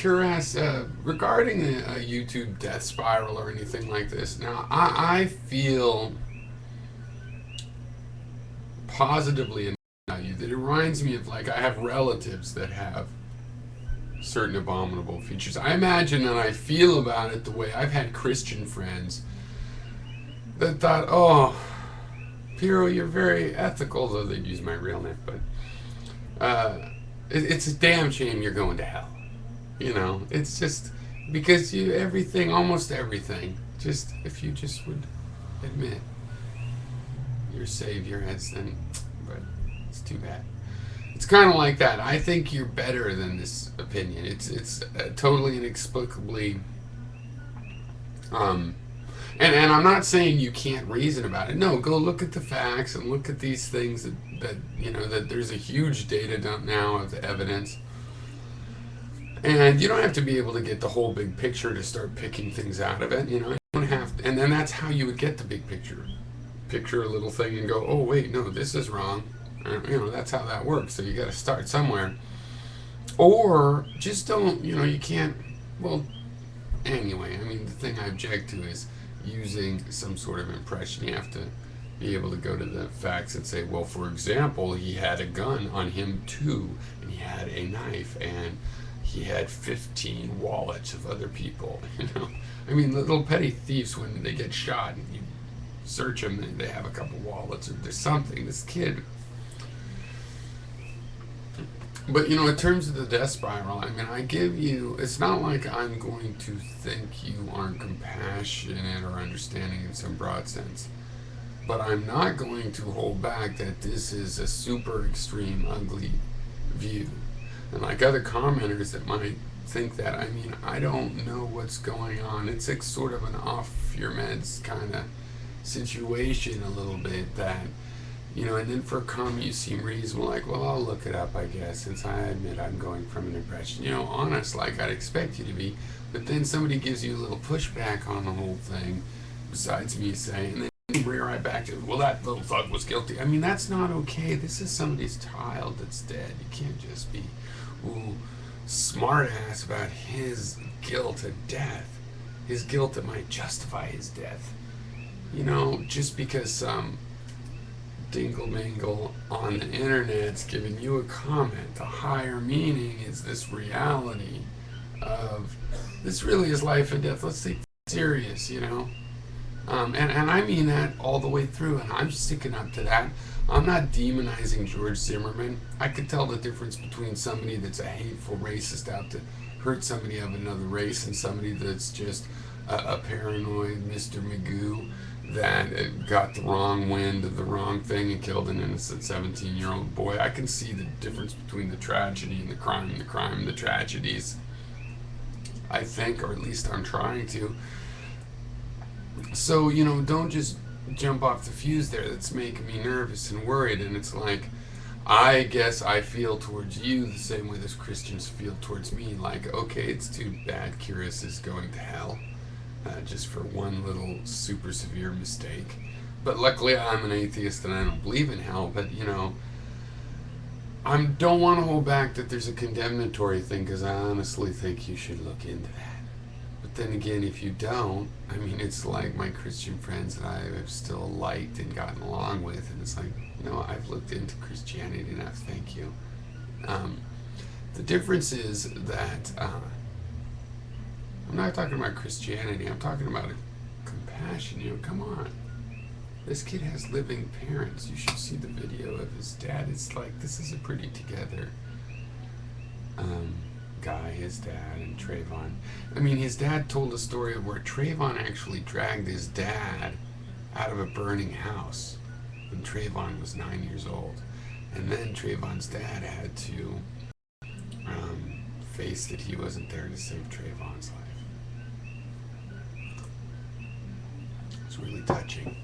curious regarding a YouTube death spiral or anything like this. Now, I feel positively about you that it reminds me of, like, I have relatives that have certain abominable features. I imagine and I feel about it the way I've had Christian friends that thought, oh, Piero, you're very ethical, though they'd use my real name, but it's a damn shame you're going to hell. You know, it's just because you, everything, almost everything, just if you just would admit your Savior has sinned, but it's too bad. It's kind of like that. I think you're better than this opinion. It's totally inexplicably, and I'm not saying you can't reason about it. No, go look at the facts and look at these things that you know that there's a huge data dump now of the evidence. And you don't have to be able to get the whole big picture to start picking things out of it. You know, you don't have to, and then that's how you would get the big picture. Picture a little thing and go, oh wait, no, this is wrong. You know, that's how that works. So you got to start somewhere, or just don't. You know, you can't. Well, anyway, I mean, the thing I object to is using some sort of impression. You have to be able to go to the facts and say, well, for example, he had a gun on him too, and he had a knife, and he had 15 wallets of other people. You know, I mean, little petty thieves, when they get shot and you search them, and they have a couple wallets or there's something. This kid. But you know, in terms of the death spiral, I mean, I give you. It's not like I'm going to think you aren't compassionate or understanding in some broad sense, but I'm not going to hold back that this is a super extreme, ugly view. And like other commenters that might think that, I mean, I don't know what's going on. It's like sort of an off your meds kind of situation a little bit that, you know, and then for a comment you seem reasonable, like, well, I'll look it up, I guess, since I admit I'm going from an impression. You know, honest, like I'd expect you to be. But then somebody gives you a little pushback on the whole thing, besides me saying, and then you bring right back to, well, that little thug was guilty. I mean, that's not okay. This is somebody's child that's dead. You can't just be smart ass about his guilt at death, his guilt that might justify his death. You know, just because some dingle mangle on the internet's giving you a comment, the higher meaning is this reality of this really is life and death. Let's take it serious, you know. And I mean that all the way through, and I'm sticking up to that. I'm not demonizing George Zimmerman. I could tell the difference between somebody that's a hateful racist out to hurt somebody of another race and somebody that's just a paranoid Mr. Magoo that got the wrong wind of the wrong thing and killed an innocent 17-year-old boy. I can see the difference between the tragedy and the crime, the tragedies, I think, or at least I'm trying to. So, you know, don't just jump off the fuse there. That's making me nervous and worried. And it's like, I guess I feel towards you the same way those Christians feel towards me. Like, okay, it's too bad Curious is going to hell just for one little super severe mistake. But luckily I'm an atheist and I don't believe in hell. But, you know, I don't want to hold back that there's a condemnatory thing, because I honestly think you should look into that. But then again, if you don't, I mean, it's like my Christian friends that I have still liked and gotten along with, and it's like, no, I've looked into Christianity enough, thank you. The difference is that I'm not talking about Christianity, I'm talking about compassion. You know, come on. This kid has living parents. You should see the video of his dad. It's like, this is a pretty together guy, his dad, and Trayvon. I mean, his dad told a story of where Trayvon actually dragged his dad out of a burning house when Trayvon was 9 years old. And then Trayvon's dad had to face that he wasn't there to save Trayvon's life. It's really touching.